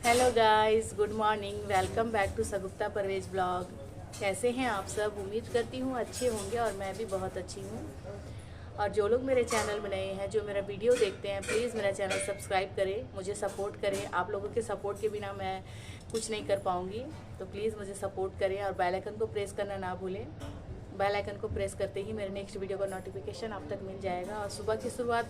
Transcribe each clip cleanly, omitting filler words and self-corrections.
Hello guys, good morning. Welcome back to Shagufta Parvez blog. कैसे हैं आप सब? उम्मीद करती हूँ अच्छे होंगे और मैं भी बहुत अच्छी हूँ। और जो लोग मेरे चैनल में नए हैं, जो मेरा वीडियो देखते हैं, प्लीज़ मेरा चैनल सब्सक्राइब करें, मुझे सपोर्ट करें। आप लोगों के सपोर्ट के बिना मैं कुछ नहीं कर पाऊँगी, तो प्लीज़ मुझे सपोर्ट करें और बेल आइकन को प्रेस करना ना भूलें। बेल आइकन को प्रेस करते ही मेरे नेक्स्ट वीडियो का नोटिफिकेशन आप तक मिल जाएगा। और सुबह की शुरुआत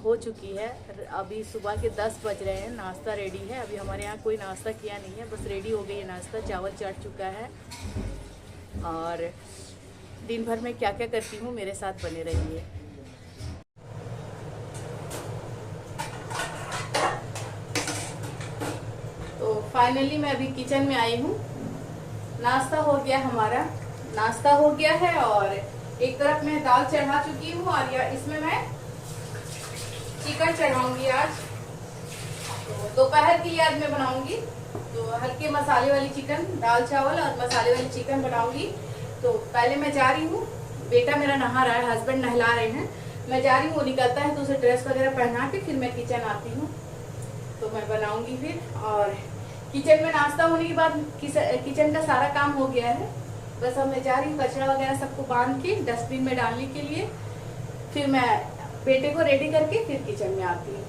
हो चुकी है। अभी सुबह के 10 बज रहे हैं। नाश्ता रेडी है। अभी हमारे यहाँ कोई नाश्ता किया नहीं है, बस रेडी हो गई है नाश्ता। चावल चढ़ चुका है। और दिन भर में क्या क्या करती हूँ, मेरे साथ बने रहिए। तो फाइनली मैं अभी किचन में आई हूँ। नाश्ता हो गया हमारा, नाश्ता हो गया है। और एक तरफ मैं दाल चढ़ा चुकी हूँ और इसमें मैं चिकन चढ़ाऊंगी आज। तो दोपहर की आज मैं बनाऊंगी तो हल्के मसाले वाली चिकन, दाल चावल और मसाले वाली चिकन बनाऊंगी। तो पहले मैं जा रही हूँ, बेटा मेरा नहा रहा है, हस्बैंड नहला रहे हैं। मैं जा रही हूँ, वो निकलता है तो उसे ड्रेस वगैरह पहना के फिर मैं किचन आती हूँ, तो मैं बनाऊंगी फिर। और किचन में नाश्ता होने के बाद किचन का सारा काम हो गया है। बस अब मैं जा रही हूँ कचरा वगैरह सबको बांध के डस्टबिन में डालने के लिए। फिर मैं बेटे को रेडी करके फिर किचन में आती हूँ।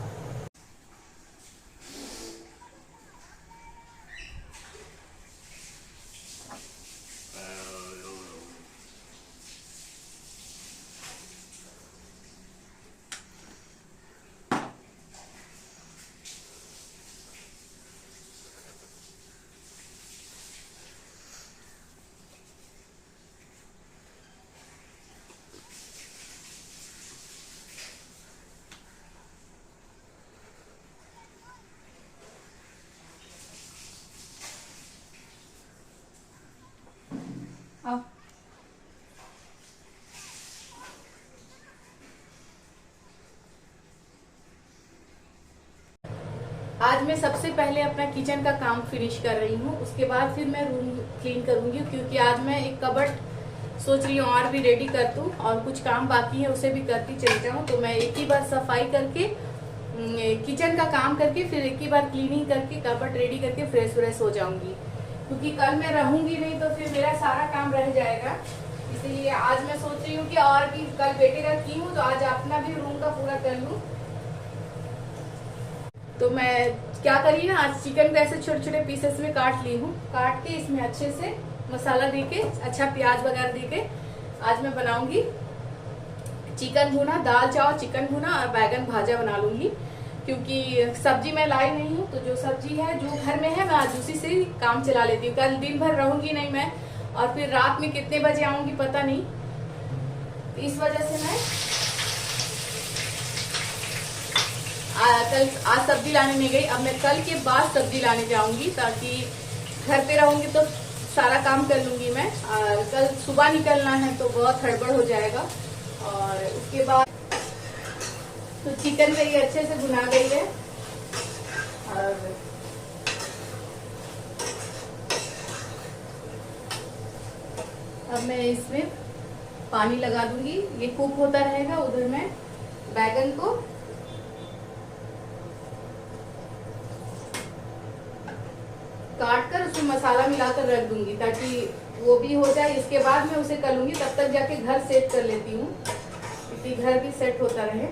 आज मैं सबसे पहले अपना किचन का काम फिनिश कर रही हूँ, उसके बाद फिर मैं रूम क्लीन करूंगी। क्योंकि आज मैं एक कबर्ड सोच रही हूँ और भी रेडी कर दूँ, और कुछ काम बाकी है उसे भी करती चली जाऊँ। तो मैं एक ही बार सफाई करके किचन का काम करके फिर एक ही बार क्लीनिंग करके कबर्ड रेडी करके फ्रेश हो जाऊंगी। क्योंकि कल मैं रहूंगी नहीं तो फिर मेरा सारा काम रह जाएगा। इसीलिए आज मैं सोच रही हूँ कि और भी कल बेटे का की हूँ तो आज अपना भी रूम का पूरा कर लूँ। तो मैं क्या करी ना, आज चिकन को ऐसे छोटे छोटे पीसेस में काट ली हूँ। काट के इसमें अच्छे से मसाला देके, अच्छा प्याज वगैरह देके आज मैं बनाऊंगी चिकन भुना, दाल चावल चिकन भुना और बैगन भाजा बना लूंगी। क्योंकि सब्जी मैं लाई नहीं हूँ, तो जो सब्जी है जो घर में है मैं आज उसी से काम चला लेती हूँ। कल दिन भर रहूंगी नहीं मैं, और फिर रात में कितने बजे आऊंगी पता नहीं। तो इस वजह से मैं कल आज सब्जी लाने नहीं गई। अब मैं कल के बाद सब्जी लाने जाऊंगी, ताकि घर पे रहूंगी तो सारा काम कर लूंगी मैं। कल सुबह निकलना है तो बहुत हड़बड़ हो जाएगा। और उसके बाद तो चिकन मेरी अच्छे से भुना गई है। और अब मैं इसमें पानी लगा दूंगी, ये कुक होता रहेगा। उधर मैं बैगन को काट कर उसमें मसाला मिलाकर रख दूंगी, ताकि वो भी हो जाए। इसके बाद मैं उसे कर लूंगी, तब तक जाके घर सेट कर लेती हूँ, क्योंकि घर भी सेट होता रहे।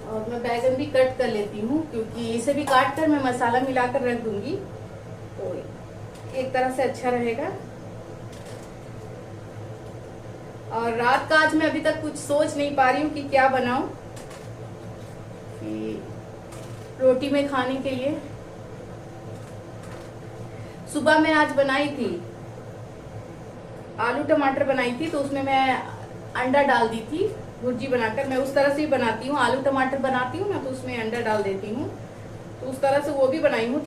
और मैं बैगन भी कट कर लेती हूँ, क्योंकि इसे भी काट कर मैं मसाला मिलाकर रख दूंगी, तो एक तरह से अच्छा रहेगा। और रात का आज मैं अभी तक कुछ सोच नहीं पा रही हूँ कि क्या बनाऊं कि रोटी में खाने के लिए। सुबह मैं आज बनाई थी आलू टमाटर बनाई थी, तो उसमें मैं अंडा डाल दी थी भुर्जी बनाकर। मैं उस तरह से ही बनाती हूँ, आलू टमाटर बनाती हूँ ना तो उसमें अंडा डाल देती हूँ, तो उस तरह से वो भी बनाई हूँ।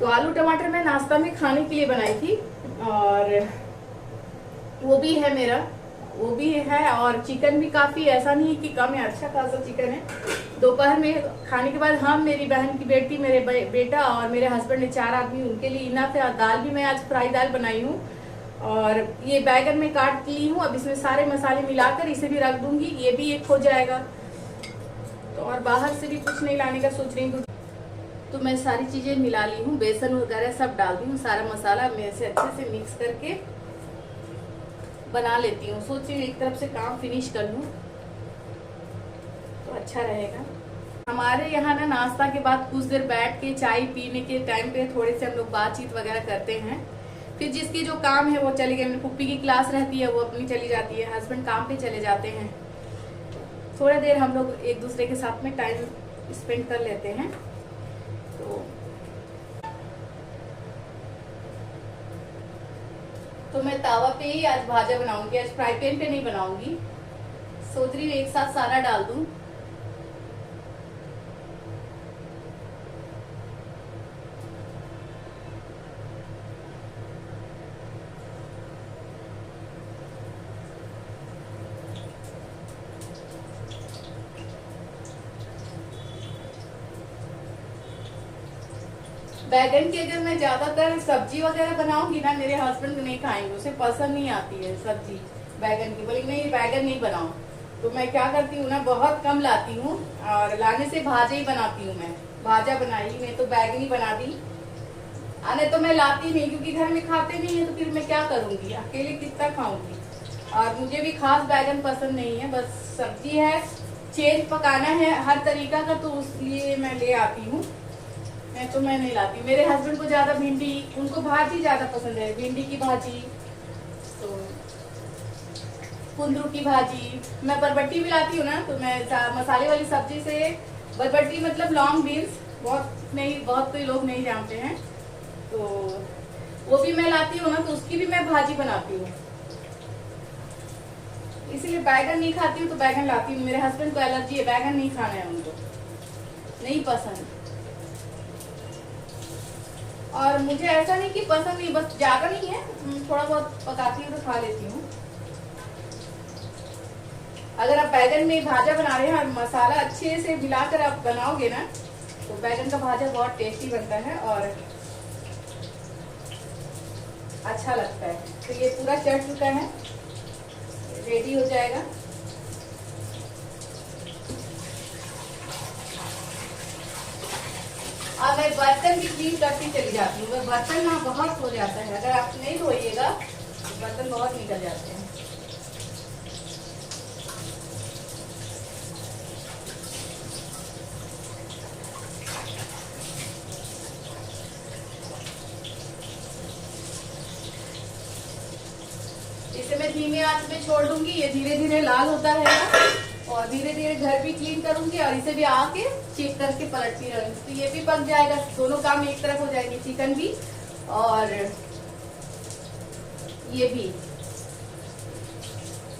तो आलू टमाटर मैं नाश्ता में खाने के लिए बनाई थी, और वो भी है मेरा वो भी है, और चिकन भी काफ़ी, ऐसा नहीं है कि कम है, अच्छा खासा चिकन है। दोपहर में खाने के बाद हम, मेरी बहन की बेटी, मेरे बेटा और मेरे हस्बैंड ने 4 आदमी, उनके लिए इनफ है। दाल भी मैं आज फ्राई दाल बनाई हूँ, और ये बैगन में काट ली हूँ। अब इसमें सारे मसाले मिलाकर इसे भी रख दूंगी, ये भी एक हो जाएगा। तो और बाहर से भी कुछ नहीं लाने का सोच रही हूँ, तो मैं सारी चीज़ें मिला ली हूँ, बेसन वगैरह सब डाल दी हूँ, सारा मसाला मैं से अच्छे से मिक्स करके बना लेती हूँ। सोच रही हूँ एक तरफ से काम फिनिश कर लूँ तो अच्छा रहेगा। हमारे यहाँ ना नाश्ता के बाद कुछ देर बैठ के चाय पीने के टाइम पे थोड़े से हम लोग बातचीत वगैरह करते हैं। फिर जिसकी जो काम है वो चले गए, मेरी पुप्पी की क्लास रहती है वो अपनी चली जाती है, हस्बैंड काम पे चले जाते हैं। थोड़ा देर हम लोग एक दूसरे के साथ में टाइम स्पेंड कर लेते हैं। तो मैं तावा पे ही आज भाजा बनाऊंगी, आज फ्राई पैन पे नहीं बनाऊंगी। सोच रही हूँ एक साथ सारा डाल दूं। बैगन की अगर मैं ज्यादातर सब्जी वगैरह बनाऊंगी ना, मेरे हस्बैंड नहीं खाएंगे, उसे पसंद नहीं आती है सब्जी बैगन की, बोलेंगे नहीं बैगन नहीं बनाओ। तो मैं क्या करती हूँ ना, बहुत कम लाती हूँ, और लाने से भाजा ही बनाती हूँ। मैं भाजा बनाई, मैं तो बैगन ही बना दी, आने तो मैं लाती नहीं, क्योंकि घर में खाते नहीं है, तो फिर मैं क्या करूंगी, अकेले कितना खाऊंगी। और मुझे भी खास बैगन पसंद नहीं है, बस सब्जी है, चेंज पकाना है हर तरीका का, तो उसलिए मैं ले आती हूँ। मैं नहीं लाती। मेरे हस्बैंड को ज्यादा भिंडी, उनको भाजी ज्यादा पसंद है, भिंडी की भाजी, तो कुंदरू की भाजी। मैं बरबट्टी भी लाती हूँ ना, तो मैं मसाले वाली सब्जी से, बरबट्टी मतलब लॉन्ग बीन्स, बहुत कोई लोग नहीं जानते हैं, तो वो भी मैं लाती हूँ ना, तो उसकी भी मैं भाजी बनाती हूँ। इसीलिए बैगन नहीं खाती हूँ तो बैगन लाती हूँ। मेरे हस्बैंड को एलर्जी है, बैगन नहीं खाना है, उनको नहीं पसंद। और मुझे ऐसा नहीं कि पसंद नहीं, बस ज्यादा नहीं है, थोड़ा बहुत पकाती हूँ तो खा लेती हूँ। अगर आप बैगन में भाजा बना रहे हैं और मसाला अच्छे से मिलाकर आप बनाओगे ना, तो बैगन का भाजा बहुत टेस्टी बनता है और अच्छा लगता है। तो ये पूरा चढ़ चुका है, रेडी हो जाएगा। अब मैं बर्तन भी क्लीन करती चली जाती हूँ। बर्तन ना बहुत हो जाता है, अगर आप नहीं धोइएगा तो बर्तन बहुत निकल जाते हैं। इसे मैं धीमी आंच में छोड़ दूंगी, ये धीरे धीरे लाल होता रहेगा, और धीरे धीरे घर भी क्लीन करूंगी और इसे भी आके चेक करके पलटती रहूंगी, तो ये भी पक जाएगा। दोनों काम एक तरफ हो जाएंगे, चिकन भी और ये भी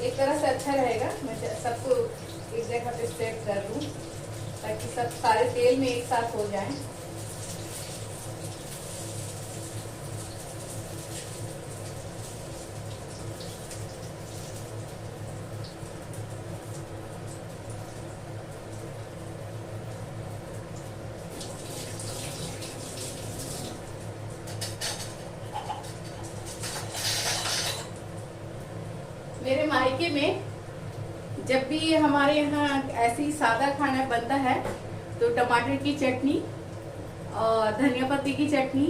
एक तरह से अच्छा रहेगा। मैं सबको एक जगह पे सेट कर दूं ताकि सब सारे तेल में एक साथ हो जाए। मेरे मायके में जब भी हमारे यहाँ ऐसी सादा खाना बनता है तो टमाटर की चटनी और धनिया पत्ती की चटनी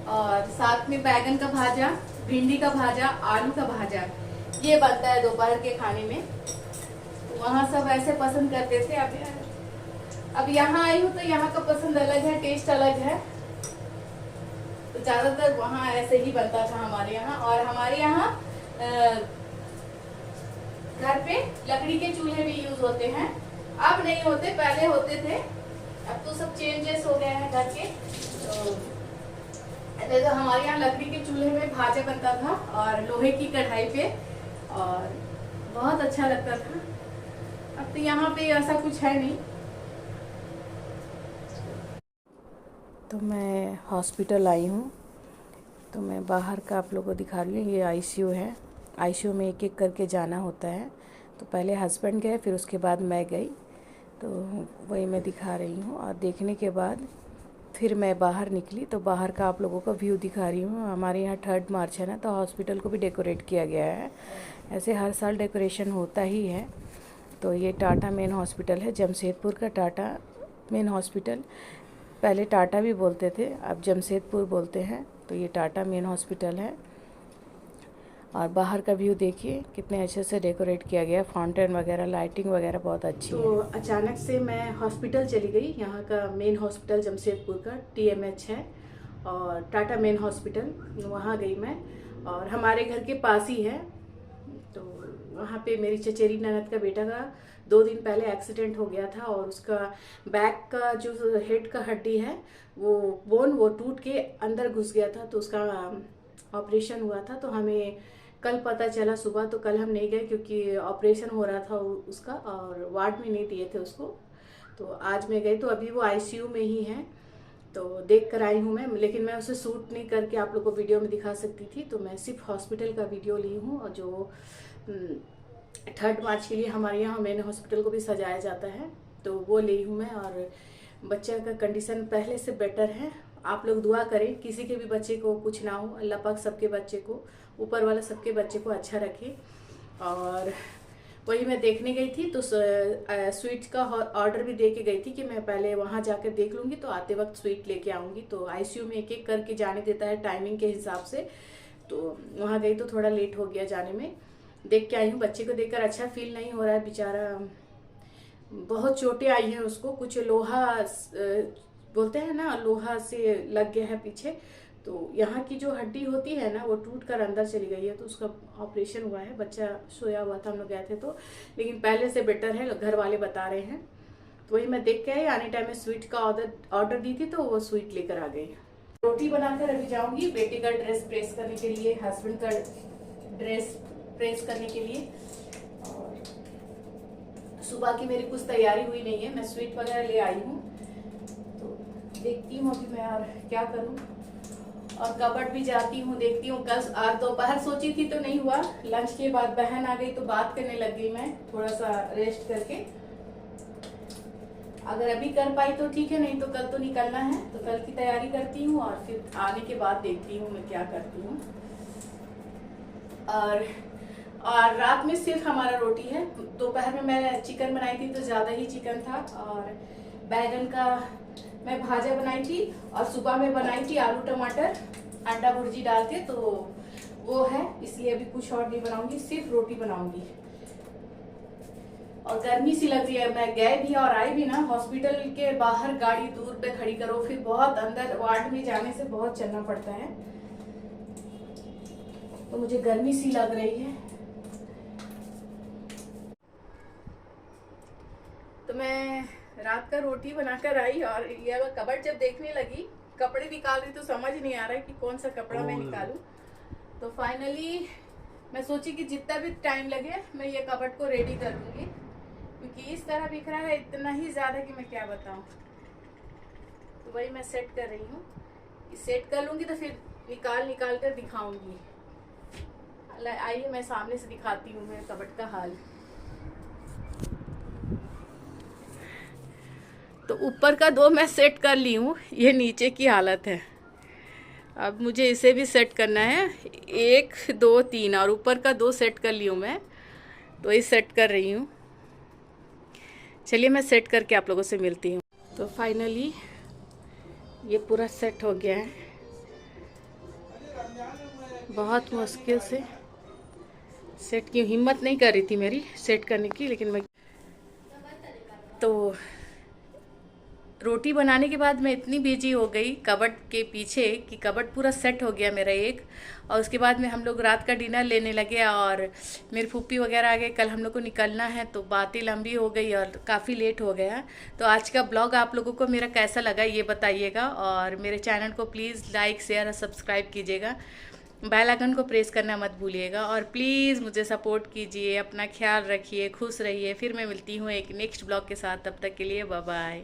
और साथ में बैगन का भाजा, भिंडी का भाजा, आलू का भाजा, ये बनता है दोपहर के खाने में। तो वहाँ सब ऐसे पसंद करते थे। अब यहाँ आई हूँ तो यहाँ का पसंद अलग है, टेस्ट अलग है, तो ज्यादातर वहाँ ऐसे ही बनता था हमारे यहाँ। और हमारे यहाँ घर पे लकड़ी के चूल्हे भी यूज होते हैं, अब नहीं होते, पहले होते थे, अब तो सब चेंजेस हो गए हैं घर के। तो हमारे यहाँ लकड़ी के चूल्हे में भाजा बनता था और लोहे की कढ़ाई पे, और बहुत अच्छा लगता था। अब तो यहाँ पे ऐसा कुछ है नहीं। तो मैं हॉस्पिटल आई हूँ, तो मैं बाहर का आप लोगों को दिखा रही हूँ। ये आईसीयू है, आईसीयू में एक एक करके जाना होता है। तो पहले हस्बैंड गए, फिर उसके बाद मैं गई, तो वही मैं दिखा रही हूँ। और देखने के बाद फिर मैं बाहर निकली, तो बाहर का आप लोगों का व्यू दिखा रही हूँ। हमारे यहाँ 3 मार्च है ना, तो हॉस्पिटल को भी डेकोरेट किया गया है। ऐसे हर साल डेकोरेशन होता ही है। तो ये टाटा मेन हॉस्पिटल है, जमशेदपुर का टाटा मेन हॉस्पिटल। पहले टाटा भी बोलते थे, अब जमशेदपुर बोलते हैं। तो ये टाटा मेन हॉस्पिटल है। और बाहर का व्यू देखिए कितने अच्छे से डेकोरेट किया गया, फाउंटेन वगैरह, लाइटिंग वगैरह बहुत अच्छी है। तो अचानक से मैं हॉस्पिटल चली गई। यहाँ का मेन हॉस्पिटल जमशेदपुर का TMH है और टाटा मेन हॉस्पिटल, वहाँ गई मैं। और हमारे घर के पास ही है। तो वहाँ पे मेरी चचेरी ननद का बेटा का 2 दिन पहले एक्सीडेंट हो गया था और उसका बैक का जो हेड का हड्डी है वो टूट के अंदर घुस गया था। तो उसका ऑपरेशन हुआ था। तो हमें कल पता चला सुबह, तो कल हम नहीं गए क्योंकि ऑपरेशन हो रहा था उसका और वार्ड में नहीं दिए थे उसको। तो आज मैं गई, तो अभी वो ICU में ही है। तो देख कर आई हूँ मैं, लेकिन मैं उसे शूट नहीं करके आप लोग को वीडियो में दिखा सकती थी। तो मैं सिर्फ हॉस्पिटल का वीडियो ली हूँ। और जो 3 मार्च के लिए हमारे यहाँ मेन हॉस्पिटल को भी सजाया जाता है, तो वो ली हूँ मैं। और बच्चा का कंडीशन पहले से बेटर है। आप लोग दुआ करें, किसी के भी बच्चे को कुछ ना हो, अल्लाह पाक सबके बच्चे को, ऊपर वाला सबके बच्चे को अच्छा रखे। और वही मैं देखने गई थी, तो स्वीट्स का ऑर्डर भी दे के गई थी कि मैं पहले वहाँ जाकर देख लूँगी, तो आते वक्त स्वीट लेके आऊँगी। तो ICU में एक एक करके जाने देता है टाइमिंग के हिसाब से। तो वहाँ गई तो थोड़ा लेट हो गया जाने में। देख के आई हूँ। बच्चे को देखकर अच्छा फील नहीं हो रहा है, बेचारा बहुत चोटें आई हैं उसको। कुछ लोहा बोलते हैं ना, लोहा से लग गया है पीछे। तो यहाँ की जो हड्डी होती है ना, वो टूट कर अंदर चली गई है। तो उसका ऑपरेशन हुआ है। बच्चा सोया हुआ था, हम लोग गए थे तो, लेकिन पहले से बेटर है, घर वाले बता रहे हैं। तो वही मैं देख के आई। आने टाइम में स्वीट का ऑर्डर दी थी, तो वो स्वीट लेकर आ गई। रोटी बनाकर अभी जाऊंगी बेटे का ड्रेस प्रेस करने के लिए, हस्बैंड का ड्रेस प्रेस करने के लिए। सुबह की मेरी कुछ तैयारी हुई नहीं है, मैं स्वीट वगैरह ले आई हूँ। तो देखती हूँ अभी मैं और क्या करूँ। और कबर्ड भी जाती हूँ, देखती हूँ। कल आज दोपहर सोची थी तो नहीं हुआ, लंच के बाद बहन आ गई तो बात करने लग गई मैं, थोड़ा सा रेस्ट करके। अगर अभी कर पाई तो ठीक है, नहीं तो कल तो निकलना है। तो कल की तैयारी करती हूँ और फिर आने के बाद देखती हूँ मैं क्या करती हूँ। और रात में सिर्फ हमारा रोटी है। दोपहर में मैं चिकन बनाई थी, तो ज़्यादा ही चिकन था। और बैगन का मैं भाजा बनाई थी। और सुबह में बनाई थी आलू टमाटर अंडा भुर्जी डाल के, तो वो है, इसलिए अभी कुछ और नहीं बनाऊंगी, सिर्फ रोटी बनाऊंगी। और गर्मी सी लग रही है। मैं गए भी और आई भी ना, हॉस्पिटल के बाहर गाड़ी दूर पे खड़ी करो, फिर बहुत अंदर वार्ड में जाने से बहुत चलना पड़ता है। तो मुझे गर्मी सी लग रही है। तो मैं रात का रोटी बनाकर आई और ये कबर्ड जब देखने लगी, कपड़े निकाल रही, तो समझ नहीं आ रहा है कि कौन सा कपड़ा मैं निकालूं। तो फाइनली मैं सोची कि जितना भी टाइम लगे मैं ये कबर्ड को रेडी कर लूंगी, क्योंकि इस तरह बिखरा है इतना ही ज़्यादा कि मैं क्या बताऊं। तो वही मैं सेट कर रही हूँ। सेट कर लूंगी तो फिर निकाल कर दिखाऊंगी। आइए मैं सामने से दिखाती हूँ मेरे कबर्ड का हाल। तो ऊपर का 2 मैं सेट कर ली हूँ, ये नीचे की हालत है। अब मुझे इसे भी सेट करना है, 1 2 3, और ऊपर का 2 सेट कर ली हूँ मैं। तो ये सेट कर रही हूँ। चलिए मैं सेट करके आप लोगों से मिलती हूँ। तो फाइनली ये पूरा सेट हो गया है। बहुत मुश्किल से सेट की, हिम्मत नहीं कर रही थी मेरी सेट करने की, लेकिन मैं तो रोटी बनाने के बाद मैं इतनी बिजी हो गई कबर्ड के पीछे कि कबर्ड पूरा सेट हो गया मेरा एक। और उसके बाद में हम लोग रात का डिनर लेने लगे और मेरी फूफी वगैरह आ गए। कल हम लोग को निकलना है, तो बातें लंबी हो गई और काफ़ी लेट हो गया। तो आज का ब्लॉग आप लोगों को मेरा कैसा लगा ये बताइएगा। और मेरे चैनल को प्लीज़ लाइक शेयर और सब्सक्राइब कीजिएगा। बेल आइकन को प्रेस करना मत भूलिएगा। और प्लीज़ मुझे सपोर्ट कीजिए, अपना ख्याल रखिए, खुश रहिए। फिर मैं मिलती हूँ एक नेक्स्ट ब्लॉग के साथ, तब तक के लिए बाय बाय।